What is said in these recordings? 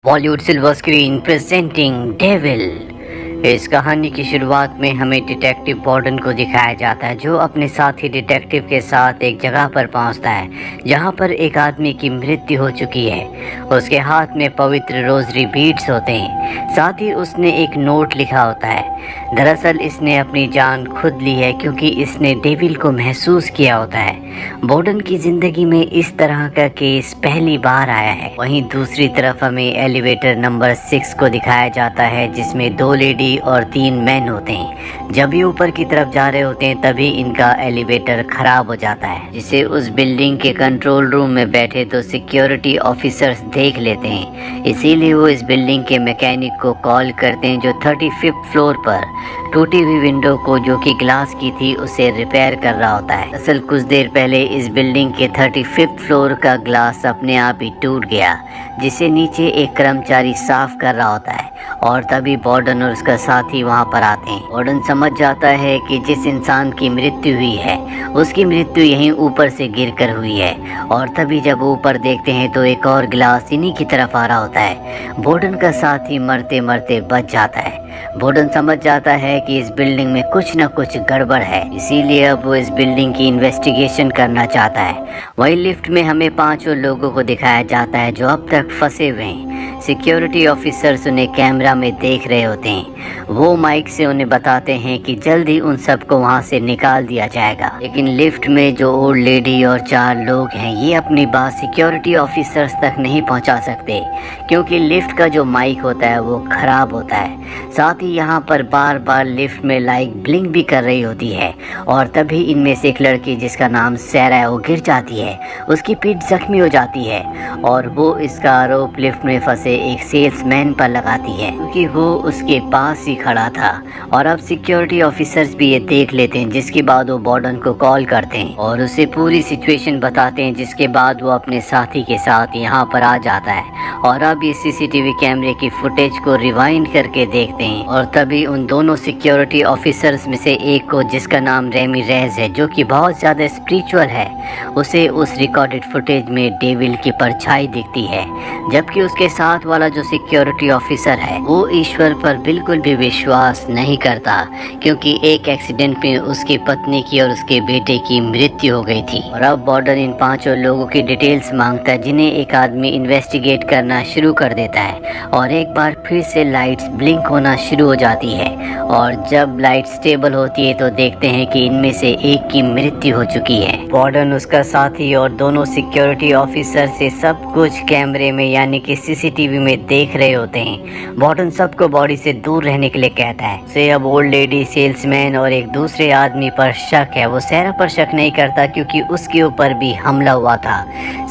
Bollywood silver screen presenting devil. इस कहानी की शुरुआत में हमें डिटेक्टिव बॉर्डन को दिखाया जाता है, जो अपने साथी डिटेक्टिव के साथ एक जगह पर पहुंचता है जहां पर एक आदमी की मृत्यु हो चुकी है। उसके हाथ में पवित्र रोजरी बीड्स होते हैं, साथ ही उसने एक नोट लिखा होता है। दरअसल इसने अपनी जान खुद ली है क्योंकि इसने डेविल को महसूस किया होता है। बॉर्डन की जिंदगी में इस तरह का केस पहली बार आया है। वहीं दूसरी तरफ हमें एलिवेटर नंबर 6 को दिखाया जाता है, जिसमें 2 लेडी और 3 मैन होते हैं। जब ये ऊपर की तरफ जा रहे होते हैं तभी इनका एलिवेटर खराब हो जाता है, जिसे उस बिल्डिंग के कंट्रोल रूम में बैठे तो सिक्योरिटी ऑफिसर्स देख लेते हैं। इसीलिए वो इस बिल्डिंग के मैकेनिक को कॉल करते हैं, जो 35th फ्लोर पर टूटी हुई विंडो को, जो कि ग्लास की थी, उसे रिपेयर कर रहा होता है। असल कुछ देर पहले इस बिल्डिंग के 35th फ्लोर का ग्लास अपने आप ही टूट गया, जिसे नीचे एक कर्मचारी साफ कर रहा होता है और तभी बॉर्डन और उसका साथी वहां पर आते हैं। बॉर्डन समझ जाता है कि जिस इंसान की मृत्यु हुई है उसकी मृत्यु यहीं ऊपर से गिरकर हुई है, और तभी जब ऊपर देखते हैं तो एक और गिलास इन्हीं की तरफ आ रहा होता है। बॉर्डन का साथी मरते मरते बच जाता है। बॉर्डन समझ जाता है कि इस बिल्डिंग में कुछ न कुछ गड़बड़ है, इसीलिए अब वो इस बिल्डिंग की इन्वेस्टिगेशन करना चाहता है। वही लिफ्ट में हमें 5 लोगों को दिखाया जाता है जो अब तक फंसे हुए हैं। सिक्योरिटी ऑफिसर्स उन्हें कैमरा में देख रहे होते हैं। वो माइक से उन्हें बताते हैं कि जल्द ही उन सबको वहां से निकाल दिया जाएगा, लेकिन लिफ्ट में जो ओल्ड लेडी और 4 लोग हैं, ये अपनी बात सिक्योरिटी ऑफिसर्स तक नहीं पहुंचा सकते क्योंकि लिफ्ट का जो माइक होता है वो खराब होता है। साथ ही यहाँ पर बार बार लिफ्ट में लाइट ब्लिंक भी कर रही होती है, और तभी इनमें से एक लड़की जिसका नाम सैरा है वो गिर जाती है। उसकी पीठ जख्मी हो जाती है और वो इसका आरोप लिफ्ट में फंसे एक सेल्समैन पर लगाती है, क्योंकि वो उसके पास ही खड़ा था। और अब सिक्योरिटी ऑफिसर्स भी ये देख लेते हैं, जिसके बाद वो बॉर्डन को कॉल करते हैं और उसे पूरी सिचुएशन बताते हैं, जिसके बाद वो अपने साथी के साथ यहाँ पर आ जाता है। और अब ये सीसीटीवी कैमरे की फुटेज को रिवाइंड करके देखते हैं, और तभी उन दोनों सिक्योरिटी ऑफिसर्स में से एक को, जिसका नाम रेमी रेज है, जो कि बहुत ज़्यादा स्पिरिचुअल है, उसे उस रिकॉर्डेड फुटेज में डेविल की परछाई दिखती है। जबकि उसके साथ वाला जो सिक्योरिटी ऑफिसर है वो ईश्वर पर बिल्कुल भी विश्वास नहीं करता, क्योंकि एक एक्सीडेंट में उसकी पत्नी की और उसके बेटे की मृत्यु हो गई थी। और अब बॉर्डन इन 5 लोगों की डिटेल्स मांगता है, जिन्हें एक आदमी इन्वेस्टिगेट करना शुरू कर देता है। और एक बार फिर से लाइट्स ब्लिंक होना शुरू हो जाती है, और जब लाइट स्टेबल होती है तो देखते हैं कि इनमें से एक की मृत्यु हो चुकी है। बॉर्डन, उसका साथी और दोनों सिक्योरिटी ऑफिसर से सब कुछ कैमरे में यानी कि सीसीटीवी में देख रहे होते हैं। बॉर्डन सबको बॉडी से दूर रहने के लिए कहता है। उसे अब ओल्ड लेडी, सेल्समैन और एक दूसरे आदमी पर शक है। वो सैरा पर शक नहीं करता क्योंकि उसके ऊपर भी हमला हुआ था।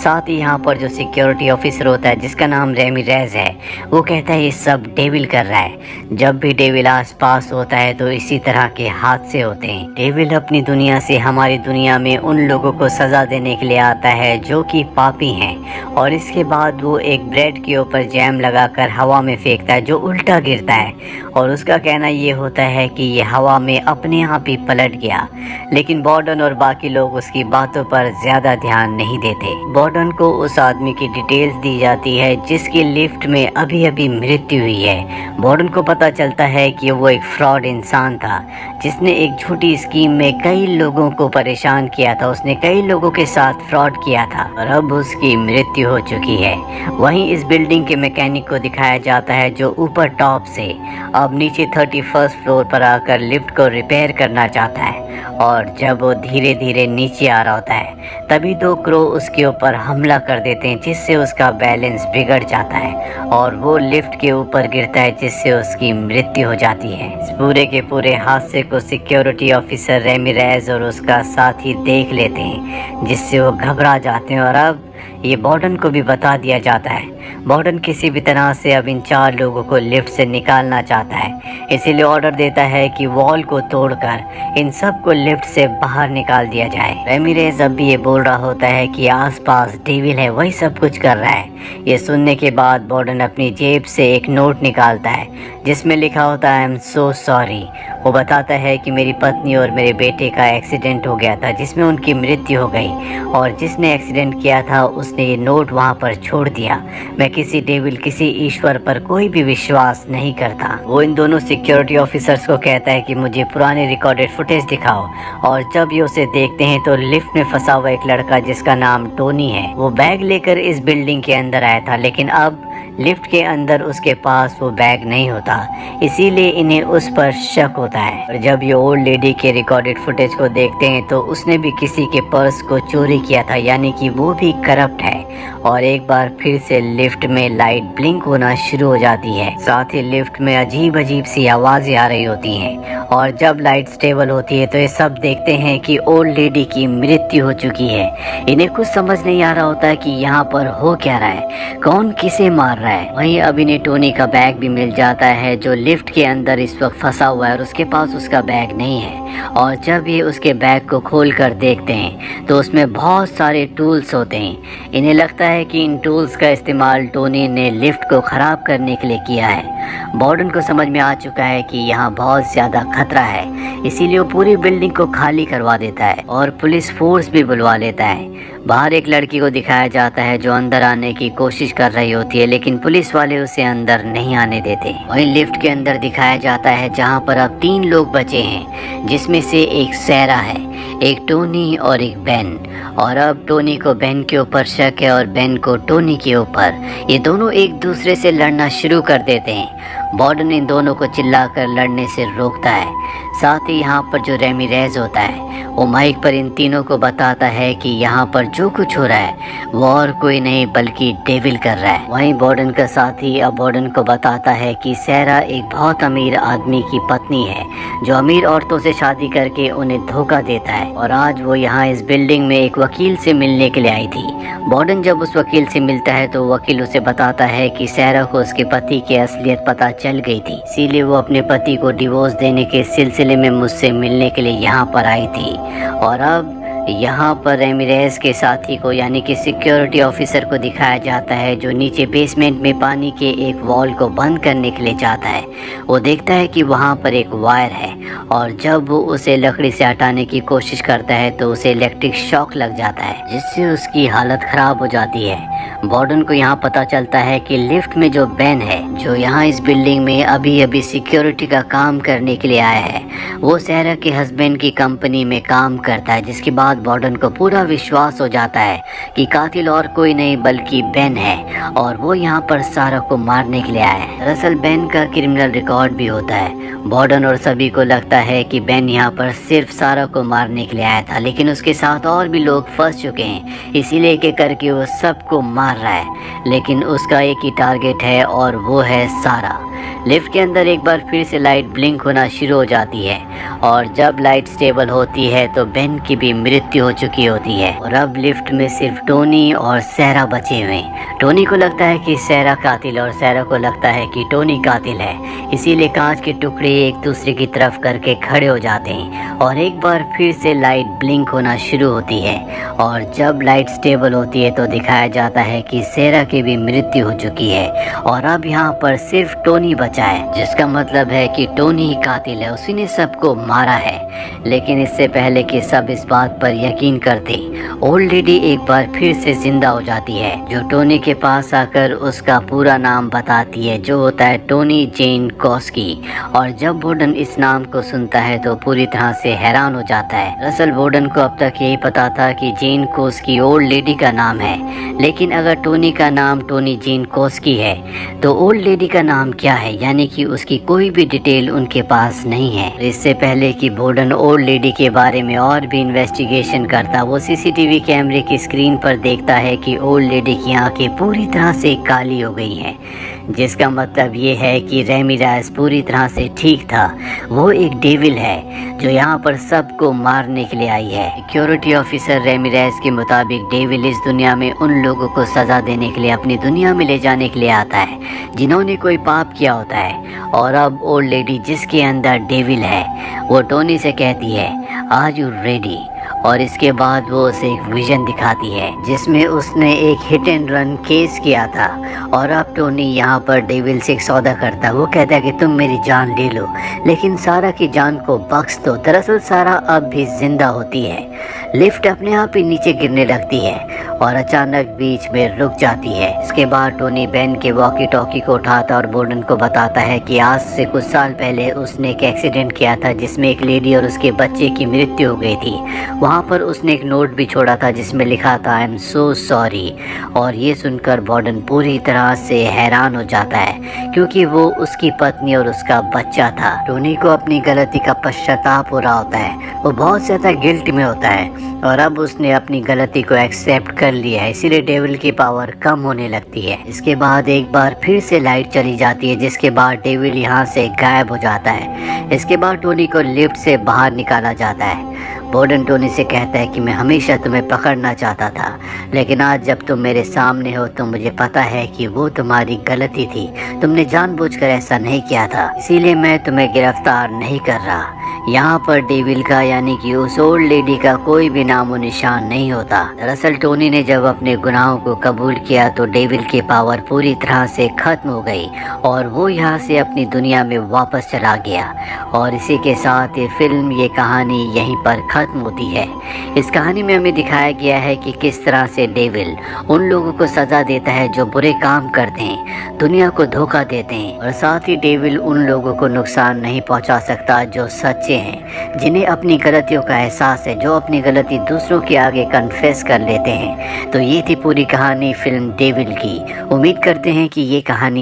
साथ ही यहाँ पर जो सिक्योरिटी ऑफिसर होता है, जिसका नाम रेमी रेज है, वो कहता है ये सब डेविल कर रहा है। जब भी डेविल आस पास होता है तो इसी तरह के हादसे होते हैं। डेविल अपनी दुनिया से हमारी दुनिया में उन लोगों को सजा देने के लिए आता है जो कि पापी हैं, और इसके बाद वो एक ब्रेड के ऊपर जैम लगाकर हवा में फेंकता है, जो उल्टा गिरता है। और उसका कहना ये होता है कि ये हवा में अपने आप ही पलट गया, लेकिन बॉर्डन और बाकी लोग उसकी बातों पर ज्यादा ध्यान नहीं देते। बॉर्डन को उस आदमी की डिटेल्स दी जाती है जिसकी लिफ्ट में अभी अभी मृत्यु हुई है। बॉर्डन को पता चलता है कि वो एक फ्रॉड इंसान था, जिसने एक झूठी स्कीम में कई लोगों को परेशान किया था। उसने कई लोगों के साथ फ्रॉड किया था और अब उसकी मृत्यु हो चुकी है। वहीं इस बिल्डिंग के मैकेनिक को दिखाया जाता है, जो ऊपर टॉप से अब नीचे 31st फ्लोर पर आकर लिफ्ट को रिपेयर करना चाहता है। और जब वो धीरे धीरे नीचे आ रहा होता है तभी 2 क्रो उसके ऊपर हमला कर देते हैं, जिससे उसका बैलेंस बिगड़ जाता है और वो लिफ्ट के ऊपर गिरता है, जिससे उसकी मृत्यु हो जाती है। इस पूरे के पूरे हादसे को सिक्योरिटी ऑफिसर रेमी रेज और उसका साथी देख लेते हैं, जिससे वो घबरा जाते हैं। और अब ये बॉर्डन को भी बता दिया जाता है। बॉर्डन किसी भी तरह से अब इन 4 लोगों को लिफ्ट से निकालना चाहता है, इसीलिए ऑर्डर देता है कि वॉल को तोड़कर इन सब को लिफ्ट से बाहर निकाल दिया जाए। रेमिरेज अब भी ये बोल रहा होता है कि आसपास डेविल है, वही सब कुछ कर रहा है। ये सुनने के बाद बॉर्डन अपनी जेब से एक नोट निकालता है, जिसमें लिखा होता है आई एम सो सॉरी। वो बताता है कि मेरी पत्नी और मेरे बेटे का एक्सीडेंट हो गया था, जिसमें उनकी मृत्यु हो गई, और जिसने एक्सीडेंट किया था उसने ये नोट वहाँ पर छोड़ दिया। मैं किसी डेविल, किसी ईश्वर पर कोई भी विश्वास नहीं करता। वो इन दोनों सिक्योरिटी ऑफिसर्स को कहता है कि मुझे पुराने रिकॉर्डेड फुटेज दिखाओ, और जब ये उसे देखते हैं तो लिफ्ट में फंसा हुआ एक लड़का जिसका नाम टोनी है, वो बैग लेकर इस बिल्डिंग के अंदर आया था, लेकिन अब लिफ्ट के अंदर उसके पास वो बैग नहीं होता, इसीलिए इन्हें उस पर शक होता है। और जब ये ओल्ड लेडी के रिकॉर्डेड फुटेज को देखते हैं तो उसने भी किसी के पर्स को चोरी किया था, यानी कि वो भी करप्ट है। और एक बार फिर से लिफ्ट में लाइट ब्लिंक होना शुरू हो जाती है, साथ ही लिफ्ट में अजीब अजीब सी आवाजें आ रही होती हैं। और जब लाइट स्टेबल होती है तो ये सब देखते हैं कि ओल्ड लेडी की मृत्यु हो चुकी है। इन्हें कुछ समझ नहीं आ रहा होता है कि यहाँ पर हो क्या रहा है, कौन किसे मार रहा है। वहीं अब इन्हें टोनी का बैग भी मिल जाता है जो लिफ्ट के अंदर इस वक्त फंसा हुआ है, और उसके पास उसका बैग नहीं है। और जब ये उसके बैग को खोल कर देखते हैं तो उसमें बहुत सारे टूल्स होते हैं। इन्हें लगता है कि इन टूल्स का इस्तेमाल टोनी ने लिफ्ट को ख़राब करने के लिए किया है। बॉर्डन को समझ में आ चुका है कि यहाँ बहुत ज़्यादा खतरा है, इसीलिए वो पूरी बिल्डिंग को खाली करवा देता है और पुलिस फोर्स भी बुलवा लेता है। बाहर एक लड़की को दिखाया जाता है जो अंदर आने की कोशिश कर रही होती है, लेकिन पुलिस वाले उसे अंदर नहीं आने देते। वहीं लिफ्ट के अंदर दिखाया जाता है जहाँ पर अब 3 लोग बचे हैं, जिसमें से एक सैरा है, एक टोनी और एक बेन। और अब टोनी को बेन के ऊपर शक है और बेन को टोनी के ऊपर। ये दोनों एक दूसरे से लड़ना शुरू कर देते हैं। बॉर्डन इन दोनों को चिल्लाकर लड़ने से रोकता है। साथ ही यहाँ पर जो रेमिरेज होता है वो माइक पर इन तीनों को बताता है कि यहाँ पर जो कुछ हो रहा है वो और कोई नहीं बल्कि डेविल कर रहा है। वहीं बॉर्डन का साथी अब बॉर्डन को बताता है कि सैरा एक बहुत अमीर आदमी की पत्नी है जो अमीर औरतों से शादी करके उन्हें धोखा देता है, और आज वो यहाँ इस बिल्डिंग में एक वकील से मिलने के लिए आई थी। बॉर्डन जब उस वकील से मिलता है तो वकील उसे बताता है कि सैरा को उसके पति की असलियत पता चल गई थी, इसीलिए वो अपने पति को डिवोर्स देने के सिलसिले में मुझसे मिलने के लिए यहाँ पर आई थी। और अब यहाँ पर रेमिरेज के साथी को यानी कि सिक्योरिटी ऑफिसर को दिखाया जाता है जो नीचे बेसमेंट में पानी के एक वॉल को बंद करने के लिए जाता है। वो देखता है कि वहाँ पर एक वायर है, और जब वो उसे लकड़ी से हटाने की कोशिश करता है तो उसे इलेक्ट्रिक शॉक लग जाता है, जिससे उसकी हालत खराब हो जाती है। बॉर्डन को यहाँ पता चलता है कि लिफ्ट में जो बेन है, जो यहाँ इस बिल्डिंग में अभी अभी सिक्योरिटी का काम करने के लिए आया है, वो सैरा के हस्बैंड की कंपनी में काम करता है। जिसके बाद बॉर्डन को पूरा विश्वास हो जाता है कि कातिल और कोई नहीं बल्कि बेन है, और वो यहाँ पर सारा को मारने के लिए आया है। दरअसल बेन का क्रिमिनल रिकॉर्ड भी होता है। बॉर्डन और सभी को लगता है कि बेन यहाँ पर सिर्फ सारा को मारने के लिए आया था, लेकिन उसके साथ और भी लोग फंस चुके हैं, इसीलिए एक एक करके वो सबको मार रहा है। लेकिन उसका एक ही टारगेट है और वो है सारा। लिफ्ट के अंदर एक बार फिर से लाइट ब्लिंक होना शुरू हो जाती है, और जब लाइट स्टेबल होती है तो बेन की भी मृत्यु हो चुकी होती है। और अब लिफ्ट में सिर्फ टोनी और सैरा बचे हुए। टोनी को लगता है कि सैरा कातिल और सैरा को लगता है कि टोनी कातिल है, इसीलिए कांच के टुकड़े एक दूसरे की तरफ करके खड़े हो जाते हैं, और एक बार फिर से लाइट ब्लिंक होना शुरू होती है। और जब लाइट स्टेबल होती है तो दिखाया जाता है कि सैरा की भी मृत्यु हो चुकी है, और अब यहाँ पर सिर्फ टोनी बचा है, जिसका मतलब है कि टोनी ही कातिल है, उसी ने सबको मारा है। लेकिन इससे पहले कि सब इस बात पर यकीन करते, ओल्ड लेडी एक बार फिर से जिंदा हो जाती है, जो टोनी के पास आकर उसका पूरा नाम बताती है, जो होता है टोनी जेन कॉस्की। और जब बॉर्डन इस नाम को सुनता है तो पूरी तरह से हैरान हो जाता है। दरअसल बॉर्डन को अब तक यही पता था कि जेन कॉस्की ओल्ड लेडी का नाम है, लेकिन अगर टोनी का नाम टोनी जेन कॉस्की है तो ओल्ड लेडी का नाम क्या है, यानी कि उसकी कोई भी डिटेल उनके पास नहीं है। इससे पहले कि बॉर्डन ओल्ड लेडी के बारे में और भी इन्वेस्टिगेशन करता, वो सीसीटीवी कैमरे की स्क्रीन पर देखता है कि ओल्ड लेडी की आंखें पूरी तरह से काली हो गई हैं, जिसका मतलब ये है कि रेमिरेज पूरी तरह से ठीक था। वो एक डेविल है जो यहाँ पर सबको मारने के लिए आई है। सिक्योरिटी ऑफिसर रेमिरेज के मुताबिक डेविल इस दुनिया में उन लोगों को सजा देने के लिए अपनी दुनिया में ले जाने के लिए आता है जिन्होंने कोई पाप किया होता है। और अब ओल्ड लेडी जिसके अंदर डेविल है वो टोनी से कहती है, आर यू रेडी? और इसके बाद वो उसे एक विजन दिखाती है जिसमें उसने एक हिट एंड रन केस किया था। और अब टोनी यहाँ पर डेविल से एक सौदा करता है। वो कहता है कि तुम मेरी जान ले लो लेकिन सारा की जान को बख्श दो। दरअसल सारा अब भी जिंदा होती है। लिफ्ट अपने आप ही नीचे गिरने लगती है और अचानक बीच में रुक जाती है। इसके बाद टोनी बेन के वॉकी टॉकी को उठाता और बोर्डन को बताता है कि आज से कुछ साल पहले उसने एक एक्सीडेंट किया था जिसमें एक लेडी और उसके बच्चे की मृत्यु हो गई थी। वहाँ पर उसने एक नोट भी छोड़ा था जिसमें लिखा था आई एम सो सॉरी। और ये सुनकर बोर्डन पूरी तरह से हैरान हो जाता है क्योंकि वो उसकी पत्नी और उसका बच्चा था। टोनी को अपनी गलती का पश्चाताप हो रहा होता है। वो बहुत ज़्यादा गिल्ट में होता है और अब उसने अपनी गलती को एक्सेप्ट कर लिया है, इसीलिए डेविल की पावर कम होने लगती है। इसके बाद एक बार फिर से लाइट चली जाती है जिसके बाद डेविल यहाँ से गायब हो जाता है। इसके बाद टोनी को लिफ्ट से बाहर निकाला जाता है। बोर्डन टोनी से कहता है कि मैं हमेशा तुम्हें पकड़ना चाहता था लेकिन आज जब तुम मेरे सामने हो तो मुझे पता है कि वो तुम्हारी गलती थी। तुमने जानबूझकर ऐसा नहीं किया था, इसीलिए मैं तुम्हें गिरफ्तार नहीं कर रहा। यहाँ पर डेविल का यानी कि उस ओल्ड लेडी का कोई भी नामो निशान नहीं होता। दरअसल टोनी ने जब अपने गुनाहों को कबूल किया तो डेविल की पावर पूरी तरह से खत्म हो गई और वो यहाँ से अपनी दुनिया में वापस चला गया। और इसी के साथ ये फिल्म, ये कहानी यहीं पर खत्म होती है। इस कहानी में हमें दिखाया गया है कि किस तरह से डेविल उन लोगों को सजा देता है जो बुरे काम करते हैं, दुनिया को धोखा देते हैं, और साथ ही डेविल उन लोगों को नुकसान नहीं पहुंचा सकता जो सच्चे हैं, जिन्हें अपनी गलतियों का एहसास है, जो अपनी गलती दूसरों के आगे कन्फेस कर लेते हैं। तो ये थी पूरी कहानी फिल्म डेविल की। उम्मीद करते हैं कि ये कहानी